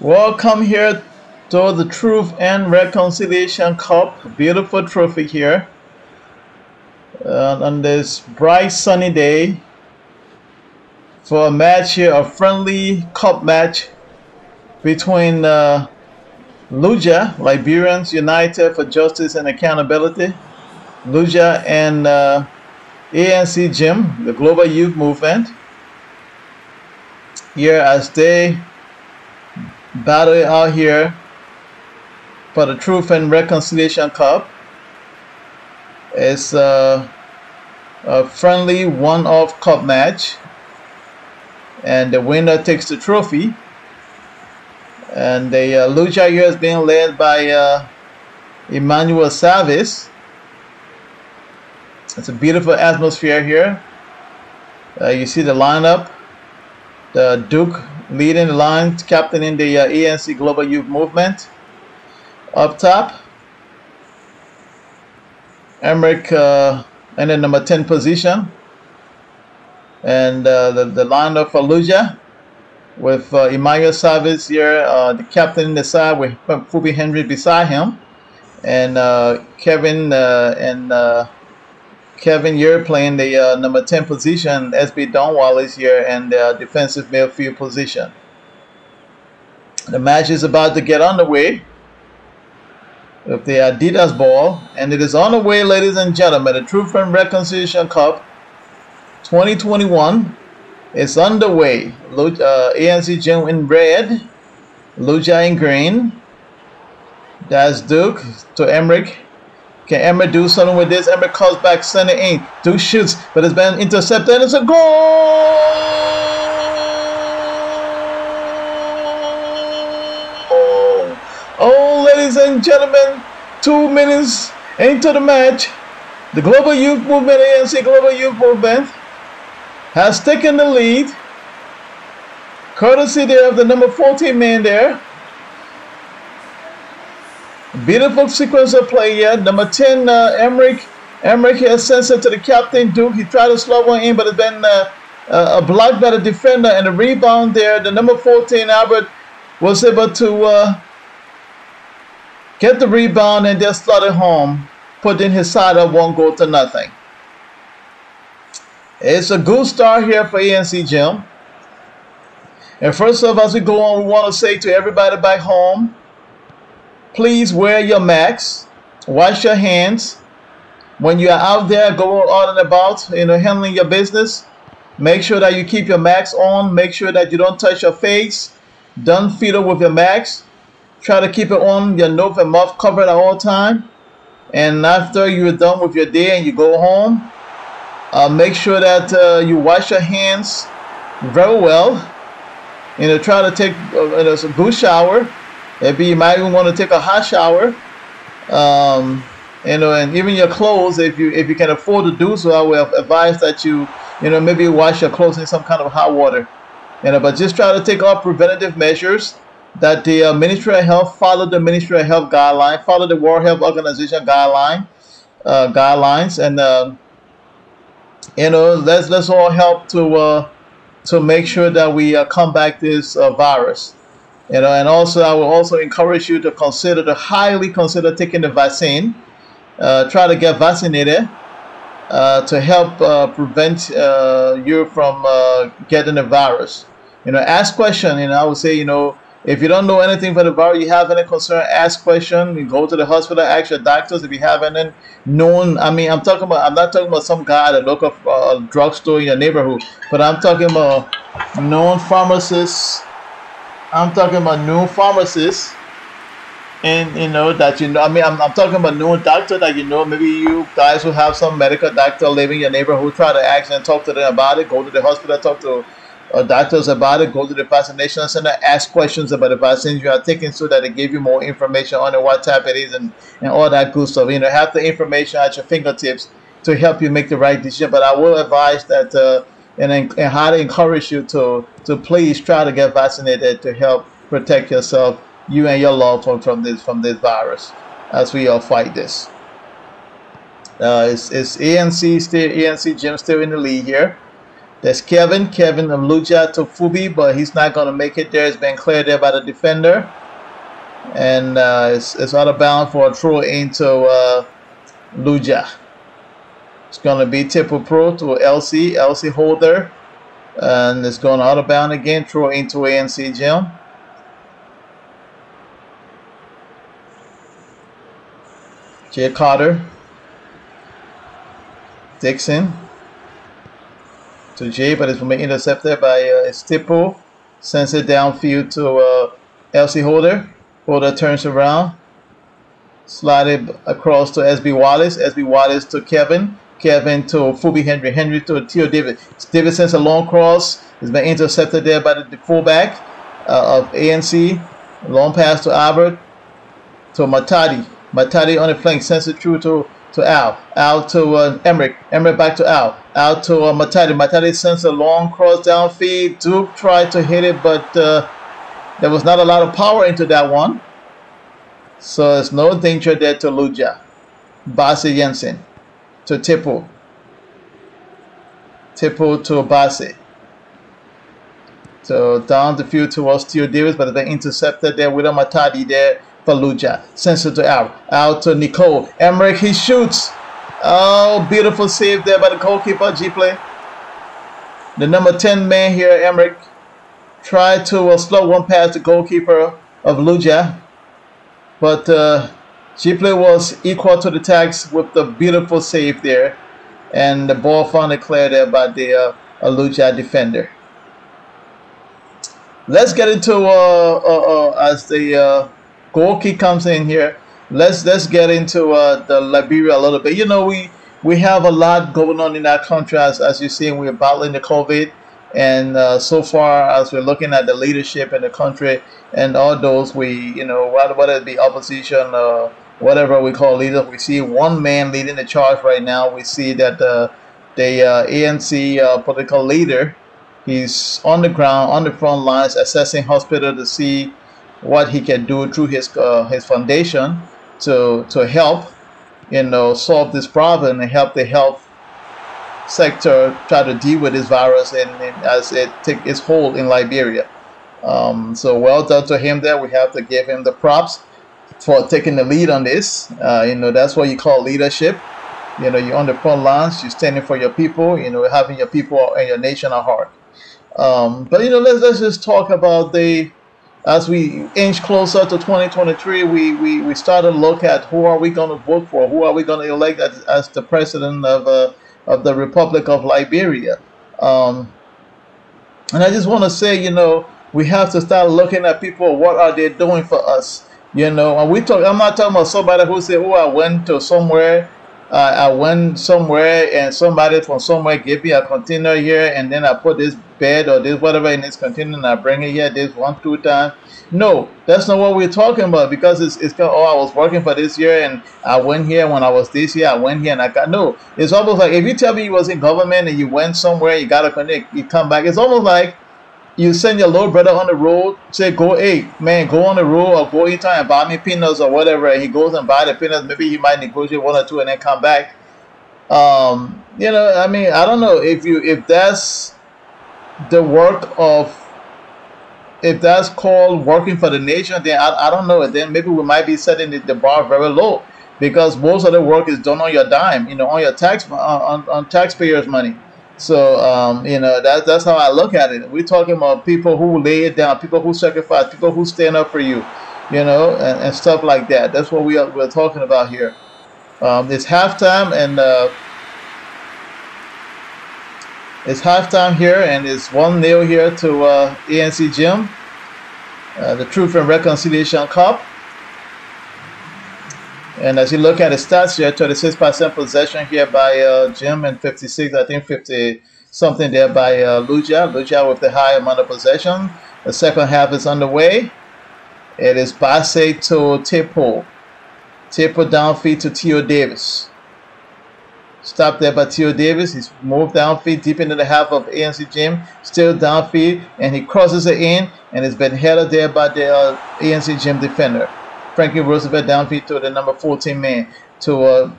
Welcome here to the Truth and Reconciliation Cup. Beautiful trophy here on this bright sunny day for a match here, a friendly cup match between Luja, Liberians United for Justice and Accountability, Luja and ANC Jim, the Global Youth Movement, here as they battle out here for the Truth and Reconciliation Cup. It's a friendly one-off cup match, and the winner takes the trophy. And the Lucha here is being led by Emmanuel Savis. It's a beautiful atmosphere here. You see the lineup. The Duke leading the line, captaining the ANC Global Youth Movement. Up top, Emmerich in the number 10 position. And the lineup for Luja with Emmanuel Savis here, the captain in the side, with Fubi Henry beside him. And Kevin here playing the number 10 position. SB Don Wallace here in the defensive midfield position. The match is about to get underway with the Adidas ball, and it is on the way, ladies and gentlemen. The Truth and Reconciliation Cup 2021 is underway. ANC Jim in red, Luja in green. That's Duke to Emmerich. Can Emmerich do something with this? Emmerich calls back center in. Duke shoots, but it's been intercepted, and it's a goal! Oh, ladies and gentlemen, 2 minutes into the match, the Global Youth Movement, ANC Global Youth Movement, has taken the lead. Courtesy there of the number 14 man there. Beautiful sequence of play here. Number 10, Emmerich has sent it to the captain, Duke. He tried to slow one in, but it's been a block by the defender, and the rebound there. The number 14, Albert, was able to get the rebound and just slot it home, putting his side up 1-0. It's a good start here for ANC Jim. And first off, as we go on, we want to say to everybody back home, please wear your masks, wash your hands. When you are out there, go out and about, handling your business. Make sure that you keep your mask on. Make sure that you don't touch your face. Don't fiddle with your mask. Try to keep it on, your nose and mouth covered at all time. And after you're done with your day and you go home, make sure that you wash your hands very well. Try to take a good shower. Maybe you might even want to take a hot shower. And even your clothes, if you can afford to do so, I will advise that you maybe wash your clothes in some kind of hot water. But just try to take all preventative measures that the Ministry of Health, follow the Ministry of Health guideline, follow the World Health Organization guidelines, and let's all help to make sure that we combat this virus. And also I will also encourage you to highly consider taking the vaccine. Try to get vaccinated to help prevent you from getting the virus. Ask questions. I would say, if you don't know anything for the virus, you have any concern, ask questions. You go to the hospital, ask your doctors if you have any known. I'm not talking about some guy at a local drugstore in your neighborhood, but I'm talking about known pharmacists. I'm talking about known pharmacists, and I'm talking about known doctor that maybe you guys who have some medical doctor living in your neighborhood, try to ask and talk to them about it. Go to the hospital, talk to doctors about it. Go to the vaccination center, ask questions about the vaccines you are taking, so that they give you more information on it, what type it is, and all that good stuff. Have the information at your fingertips to help you make the right decision. But I will advise that and highly encourage you to please try to get vaccinated to help protect yourself, you and your loved one, from this virus, as we all fight this. It's ANC Jim still in the lead here. There's Kevin. Kevin Luja to Fubi, but he's not going to make it there. It's been cleared there by the defender. And it's out of bounds for a throw into Luja. It's going to be Tipo Pro to LC. LC holder. And it's going out of bounds again. Throw into ANC Gym. Jay Carter. Dixon. To Jay, but it's being intercepted by Stipo. Sends it downfield to LC Holder. Holder turns around. Slide it across to SB Wallace. SB Wallace to Kevin. Kevin to Fubi Henry. Henry to Theo Davis. Davis sends a long cross. It's been intercepted there by the fullback of ANC. Long pass to Albert. To Matadi. Matadi on the flank. Sends it through to Al. Al to Emmerich. Emmerich back to Al. Al to Matadi. Matadi sends a long cross downfield. Duke tried to hit it, but there was not a lot of power into that one. So there's no danger there to Luja. Basse Jensen to Tipo. Tipo to Basse. So down the field towards Theo Davis, but they intercepted there with a Matadi there. Luja sends it to Al. Al to Nicole. Emmerich, he shoots. Oh, beautiful save there by the goalkeeper, G-Play. The number 10 man here, Emmerich, tried to slow one past the goalkeeper of Luja, but G-Play was equal to the task with the beautiful save there, and the ball finally cleared there by the Luja defender. Let's get into as the goal kick comes in here. Let's get into the Liberia a little bit. You know, we have a lot going on in our country, as you see. We're battling the COVID, and so far as we're looking at the leadership in the country and all those, whether it be opposition or whatever we call leaders, we see one man leading the charge right now. We see that the ANC political leader, he's on the ground, on the front lines, assessing hospital to see what he can do through his foundation to help, solve this problem and help the health sector try to deal with this virus and as it takes its hold in Liberia. So well done to him there. We have to give him the props for taking the lead on this. That's what you call leadership. You're on the front lines, you're standing for your people, having your people and your nation at heart. But let's just talk about as we inch closer to 2023, we started to look at who are we going to vote for, who are we going to elect as the president of the Republic of Liberia. And I just want to say, we have to start looking at people. What are they doing for us? And I'm not talking about somebody who said, "Oh, I went somewhere and somebody from somewhere gave me a container here, and then I put this bed or this whatever in this container and I bring it here this 1-2 times." No, that's not what we're talking about, because it's I was working for this year and I went here when I was this year, I went here and I got. No, it's almost like if you tell me you was in government and you went somewhere, you got to connect, you come back. It's almost like you send your little brother on the road, say, go, hey, man, go on the road or go anytime and buy me peanuts or whatever. And he goes and buy the peanuts. Maybe he might negotiate 1 or 2 and then come back. I don't know if that's the work of, if that's called working for the nation, then I don't know. Then maybe we might be setting the bar very low, because most of the work is done on your dime, on your on taxpayers' money. So, that's how I look at it. We're talking about people who lay it down, people who sacrifice, people who stand up for you, and stuff like that. That's what we're talking about here. It's halftime, and it's halftime here, and it's 1-0 here to ANC Gym, the Truth and Reconciliation Cup. And as you look at the stats here, 36% possession here by Jim, and 56, I think 50 something there by Luja. Luja with the high amount of possession. The second half is underway. It is Basse to Tipo. Tipo downfield to Theo Davis. Stopped there by Theo Davis. He's moved downfield deep into the half of ANC Gym. Still downfield, and he crosses it in, and it's been headed there by the ANC Gym defender. Frankie Roosevelt downfield to the number 14 man, to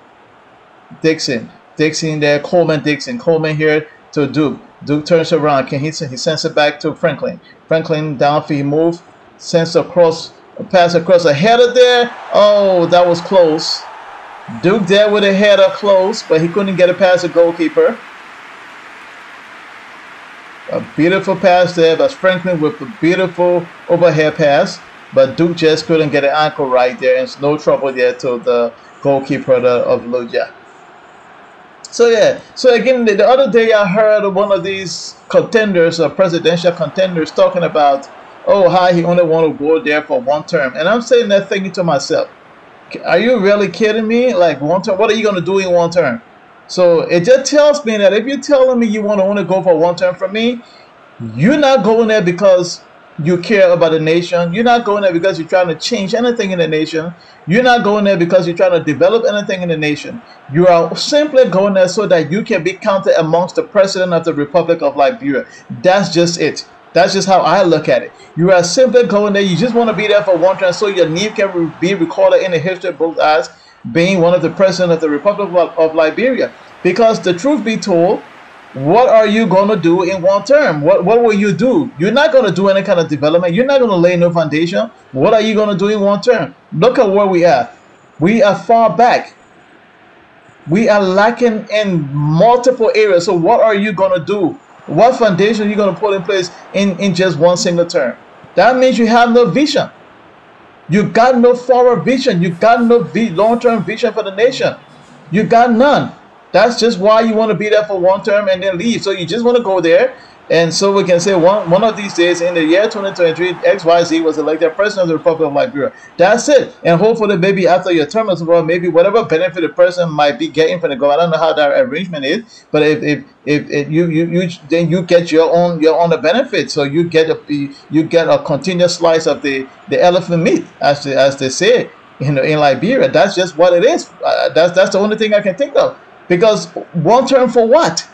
Dixon. Dixon there, Coleman Dixon. Coleman here to Duke. Duke turns around. He sends it back to Franklin. Franklin downfield move, sends across a pass across a header there. Oh, that was close. Duke there with a header close, but he couldn't get it past the goalkeeper. A beautiful pass there, but Franklin with a beautiful overhead pass. But Duke just couldn't get an ankle right there, and it's no trouble there to the goalkeeper of Luja. So yeah, so again, the other day I heard one of these contenders, presidential contenders, talking about, oh, how he only want to go there for one term. And I'm saying that thinking to myself, are you really kidding me? Like, one term, what are you going to do in one term? So it just tells me that if you're telling me you want to only go for one term from me, you're not going there because you care about the nation. You're not going there because you're trying to change anything in the nation. You're not going there because you're trying to develop anything in the nation. You are simply going there so that you can be counted amongst the president of the Republic of Liberia. That's just it. That's just how I look at it. You are simply going there. You just want to be there for one term so your name can be recorded in the history books as being one of the president of the Republic of Liberia. Because the truth be told, what are you going to do in one term? What will you do? You're not going to do any kind of development. You're not going to lay no foundation. What are you going to do in one term? Look at where we are. We are far back. We are lacking in multiple areas. So what are you going to do? What foundation are you going to put in place in just one single term? That means you have no vision. You got no forward vision. You got no long-term vision for the nation. You got none. That's just why you want to be there for one term and then leave. So you just want to go there. And so we can say one of these days in the year 2023, XYZ was elected president of the Republic of Liberia. That's it. And hopefully maybe after your term as well, maybe whatever benefit the person might be getting from the government. I don't know how that arrangement is, but if then you get your own benefit. So you get a continuous slice of the elephant meat, as they say in Liberia. That's just what it is. That's the only thing I can think of. Because one term for what?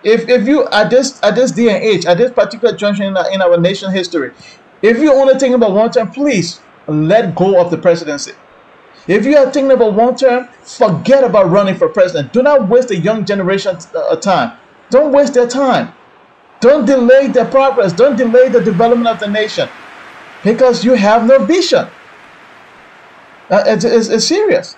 If you at this day and age, at this particular junction in our nation history, if you're only thinking about one term, please let go of the presidency. If you are thinking about one term, forget about running for president. Do not waste the young generation time. Don't waste their time. Don't delay their progress. Don't delay the development of the nation, because you have no vision. It's serious.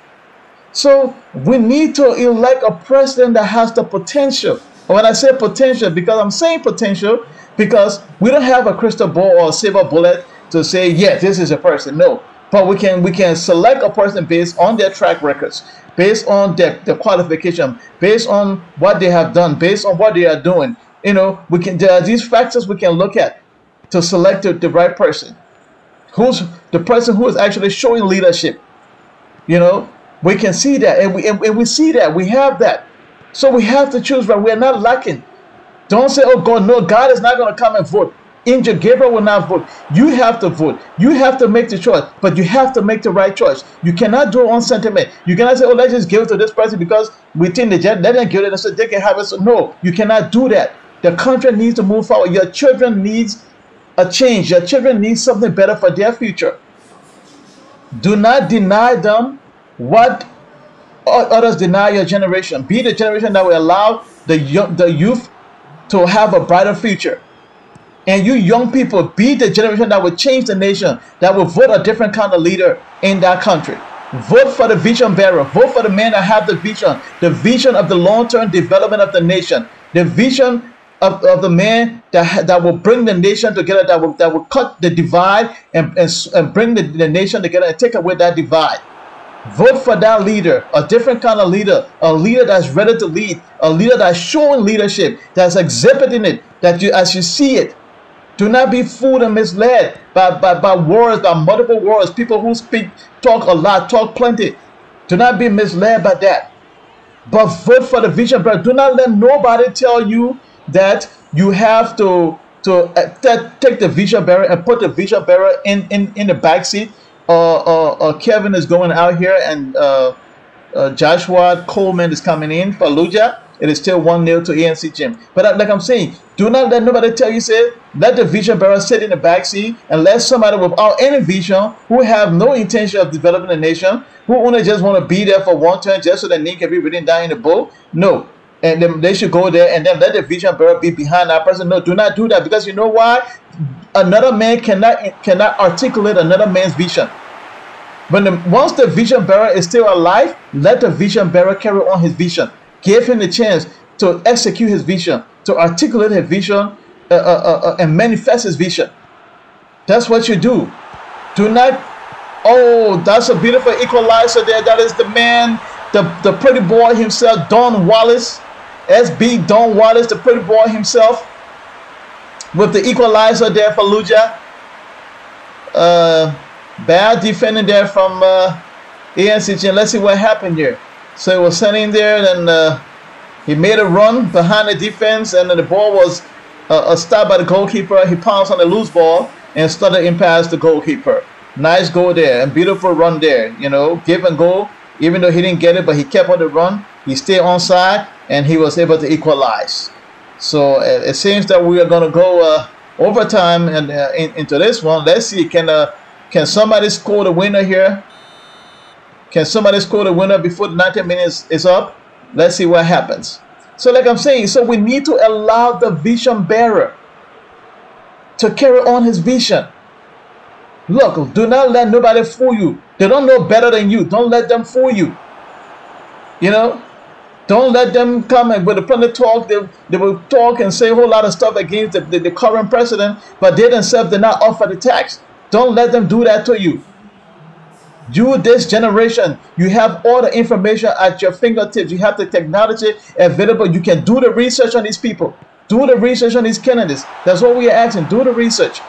So we need to elect a president that has the potential. When I say potential, because I'm saying potential, because we don't have a crystal ball or a silver bullet to say, yeah, this is a person. No, but we can select a person based on their track records, based on their qualification, based on what they have done, based on what they are doing. There are these factors we can look at to select the right person. Who's the person who is actually showing leadership? We can see that, and we see that, we have that. So we have to choose, right? We are not lacking. Don't say, oh God, no, God is not going to come and vote. Angel Gabriel will not vote. You have to vote. You have to make the choice, but you have to make the right choice. You cannot do it on sentiment. You cannot say, oh, let's just give it to this person because we think let them give it so they can have it. So no, you cannot do that. The country needs to move forward. Your children needs a change. Your children need something better for their future. Do not deny them what others deny your generation. Be the generation that will allow the youth to have a brighter future. And you young people, be the generation that will change the nation, that will vote a different kind of leader in that country. Vote for the vision bearer. Vote for the man that have the vision of the long-term development of the nation, the vision of the man that will bring the nation together, that will cut the divide and bring the nation together and take away that divide. Vote for that leader, a different kind of leader, a leader that's ready to lead, a leader that's showing leadership, that's exhibiting it, that as you see it. Do not be fooled and misled by words, by multiple words, people who talk a lot, talk plenty. Do not be misled by that. But vote for the vision bearer. Do not let nobody tell you that you have to take the vision bearer and put the vision bearer in the back seat. Kevin is going out here, and Joshua Coleman is coming in for Luja. It is still 1-0 to ANC Gym. But like I'm saying, do not let nobody tell you, say, let the vision bearer sit in the back seat and let somebody without any vision, who have no intention of developing the nation, who only just want to be there for one turn just so that name can be written down in the book. No. and then they should go there and then let the vision bearer be behind that person. No, do not do that, because you know why? Another man cannot articulate another man's vision. Once the vision bearer is still alive, let the vision bearer carry on his vision. Give him the chance to execute his vision, to articulate his vision, and manifest his vision. That's what you do. Do not. Oh, that's a beautiful equalizer there. That is the man, the pretty boy himself, Don Wallace. SB Don Wallace, the pretty boy himself, with the equalizer there for Luja. Bad defending there from ANCG. Let's see what happened here. So he was sitting there, and he made a run behind the defense, and then the ball was stopped by the goalkeeper. He pounced on the loose ball and started in past the goalkeeper. Nice goal there, and beautiful run there. You know, give and go. Even though he didn't get it, but he kept on the run. He stayed onside, and he was able to equalize. So it seems that we are going to go overtime and into this one. Let's see, can somebody score the winner here? Can somebody score the winner before the 90 minutes is up? Let's see what happens. So like I'm saying, so we need to allow the vision bearer to carry on his vision. Look, do not let nobody fool you. They don't know better than you. Don't let them fool you. You know, don't let them come and with the talk. They will talk and say a whole lot of stuff against the current president, but they themselves did not offer the tax. Don't let them do that to you. You, this generation, you have all the information at your fingertips. You have the technology available. You can do the research on these people. Do the research on these candidates. That's what we are asking. Do the research.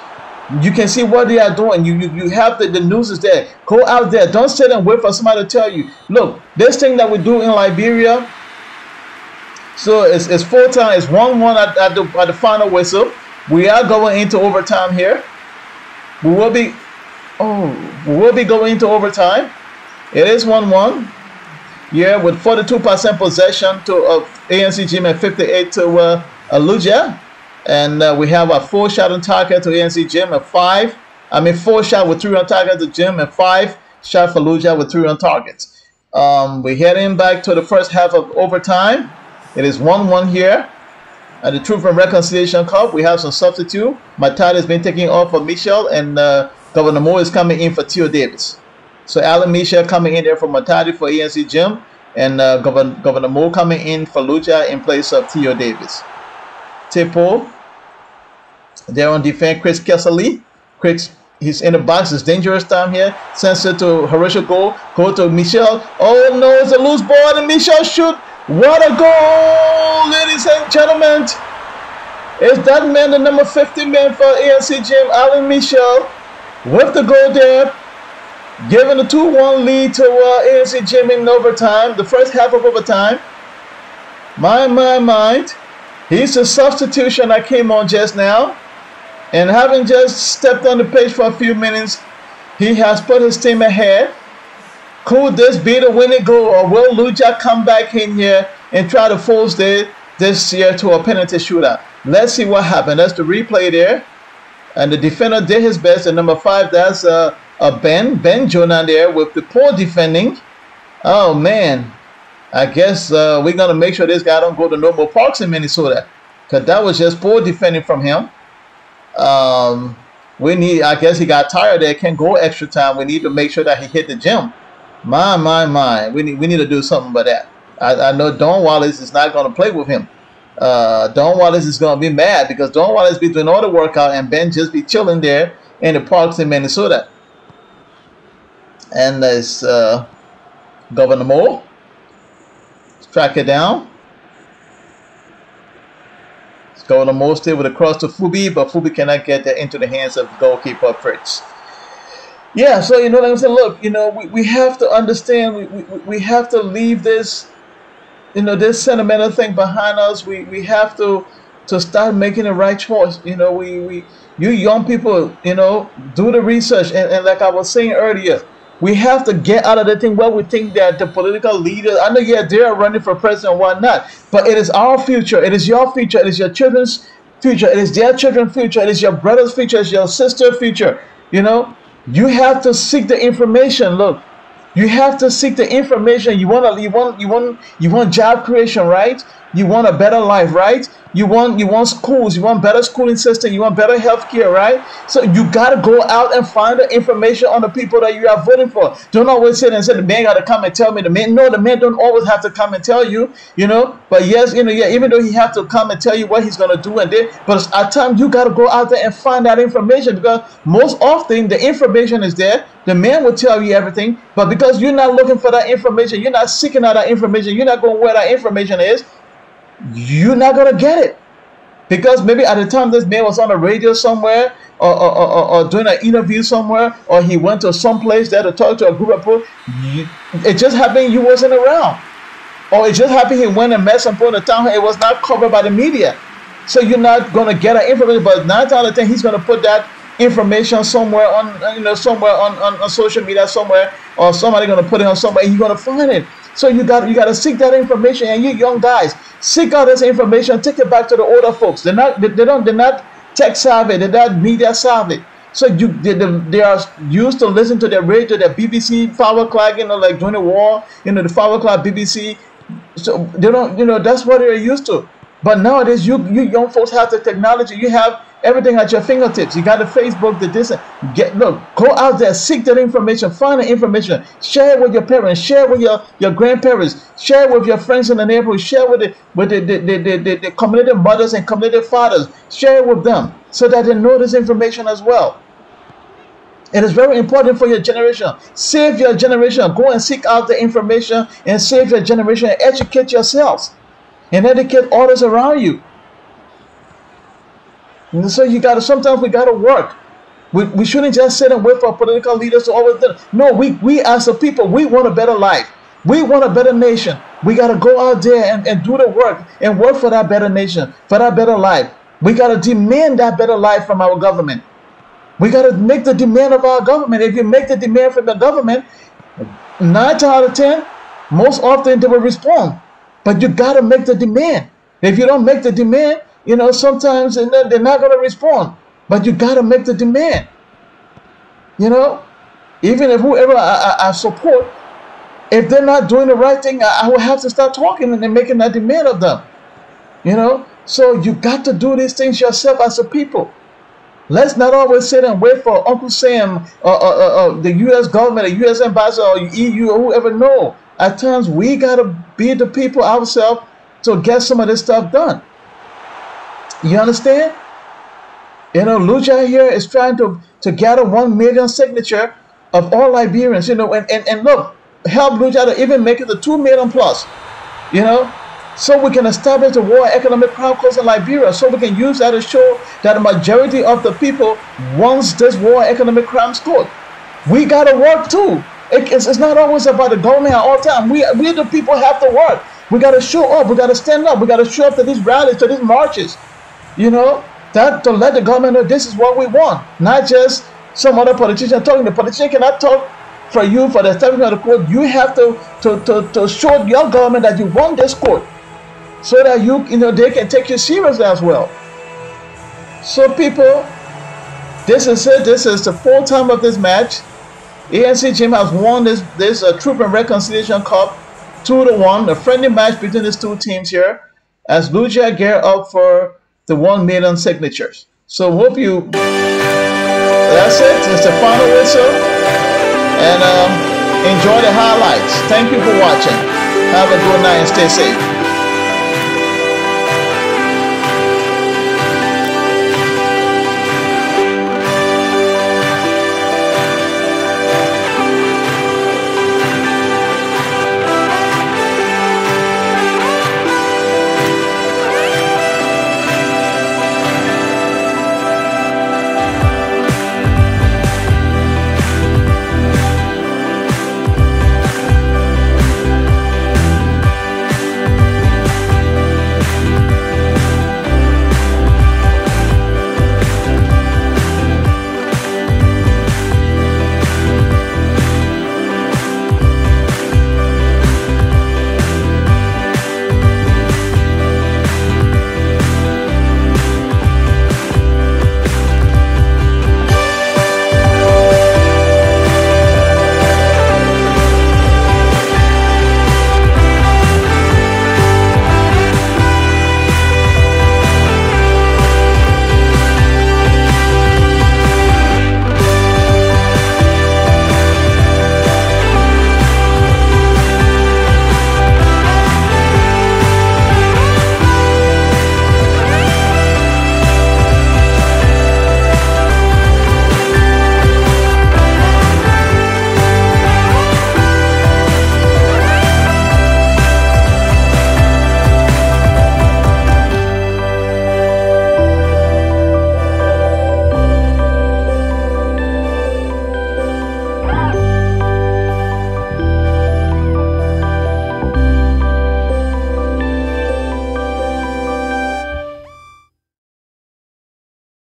You can see what they are doing. You have the news is there. Go out there. Don't sit and wait for somebody to tell you. Look, this thing that we do in Liberia. So it's full time. It's 1-1 at the final whistle. We are going into overtime here. We will be going into overtime. It is 1-1. Yeah, with 42% possession to ANC Gym and 58 to Luja. And we have a 4 shot on target to ANC Gym and 4 shot with 3 on target to Gym and 5 shot for Luja with 3 on targets. We're heading back to the first half of overtime. It is 1-1 here. At the Truth and Reconciliation Cup, we have some substitute. Matata has been taking off for Michel, and Governor Moore is coming in for Theo Davis. So Alan Michel coming in there for Matata for ANC Gym, and Governor Moore coming in for Luja in place of Theo Davis. Tipo there on defense, Chris Kessley. Chris, he's in the box. It's dangerous time here. Sends it to Horatio Go to Michel. Oh no, it's a loose ball, and Michel shoot. What a goal, ladies and gentlemen. Is that man the number 50 man for ANC Gym, Alan Michel, with the goal there, giving a 2-1 lead to ANC Gym in overtime, the first half of overtime. My. He's the substitution that came on just now. And having just stepped on the pitch for a few minutes, he has put his team ahead. Could this be the winning goal, or will Luja come back in here and try to force this year to a penalty shootout? Let's see what happened. That's the replay there. And the defender did his best. And number 5, that's Ben Jonah there with the poor defending. Oh, man. I guess we're going to make sure this guy don't go to no more parks in Minnesota, because that was just poor defending from him. I guess he got tired there. Can't go extra time. We need to make sure that he hit the gym. My. We need to do something about that. I know Don Wallace is not going to play with him. Don Wallace is going to be mad, because Don Wallace be doing all the workout and Ben just be chilling there in the parks in Minnesota. And there's Governor Moore. Track it down. It's Governor Moore still with a cross to Fubi, but Fubi cannot get that into the hands of goalkeeper Fritz. Yeah, so like I'm saying, look, we have to understand, we have to leave this, this sentimental thing behind us. We have to start making the right choice. You young people, do the research, and like I was saying earlier, we have to get out of the thing where we think that the political leaders, I know, yeah, they are running for president and whatnot, but it is our future. It is your future. It is your children's future. It is their children's future. It is your brother's future. It is your sister's future. You have to seek the information. Look, you have to seek the information. You want job creation, right? You want a better life, right? You want schools, you want better schooling system, you want better healthcare, right? So you gotta go out and find the information on the people that you are voting for. Don't always sit and say the man gotta come and tell me. The man don't always have to come and tell you, But yes, yeah, even though he have to come and tell you what he's gonna do but at times you gotta go out there and find that information, because most often the information is there. The man will tell you everything, but because you're not looking for that information, you're not seeking out that information, you're not going where that information is, you're not gonna get it. Because maybe at the time this man was on the radio somewhere, or doing an interview somewhere, or he went to some place there to talk to a group of people. It just happened you wasn't around, or it just happened he went and met some people in the town. It was not covered by the media, so you're not gonna get that information. But 9 out of 10, he's gonna put that information somewhere on, somewhere on social media somewhere, or somebody gonna put it on somewhere. And you're gonna find it. So you got to seek that information, and you young guys, seek out this information. Take it back to the older folks. They're not tech savvy. They're not media savvy. So they are used to listen to their radio, their BBC 5 o'clock, like during the war, the 5 o'clock BBC. So they don't, that's what they're used to. But nowadays, you young folks have the technology. You have everything at your fingertips. You got the Facebook, the this. Go out there, seek that information, find the information, share it with your parents, share it with your grandparents, share it with your friends in the neighborhood, share with the community mothers and community fathers, share it with them so that they know this information as well. It is very important for your generation. Save your generation. Go and seek out the information and save your generation and educate yourselves and educate others around you. And so sometimes we gotta work. We shouldn't just sit and wait for political leaders to always do it. No, we as a people, we want a better life. We want a better nation. We gotta go out there and do the work and work for that better nation, for that better life. We gotta demand that better life from our government. We gotta make the demand of our government. If you make the demand from the government, 9 out of 10, most often they will respond. But you gotta make the demand. If you don't make the demand, sometimes they're not gonna respond. But you gotta make the demand. Even if whoever I support, if they're not doing the right thing, I will have to start talking and making that demand of them. So you got to do these things yourself as a people. Let's not always sit and wait for Uncle Sam, the U.S. government, the U.S. ambassador, or EU, or whoever. No. At times, we got to be the people ourselves to get some of this stuff done. You understand? Lucha here is trying to gather 1 million signature of all Liberians, and look, help Lucha to even make it to 2 million plus, so we can establish the war economic crime course in Liberia, so we can use that to show that the majority of the people wants this war economic crimes court. We got to work too. It's not always about the government at all time. We the people have to work. We got to show up. We got to stand up. We got to show up to these rallies, to these marches. That to let the government know this is what we want. Not just some other politician talking. The politician cannot talk for you for the establishment of the court. You have to show your government that you want this court, so that they can take you seriously as well. So people, this is it. This is the 4th time of this match. ANC Jim has won this Truth and Reconciliation Cup 2-1, a friendly match between these two teams here, as Lucha gear up for the 1 million signatures. So hope you. That's it. It's the final whistle, and enjoy the highlights. Thank you for watching. Have a good night and stay safe.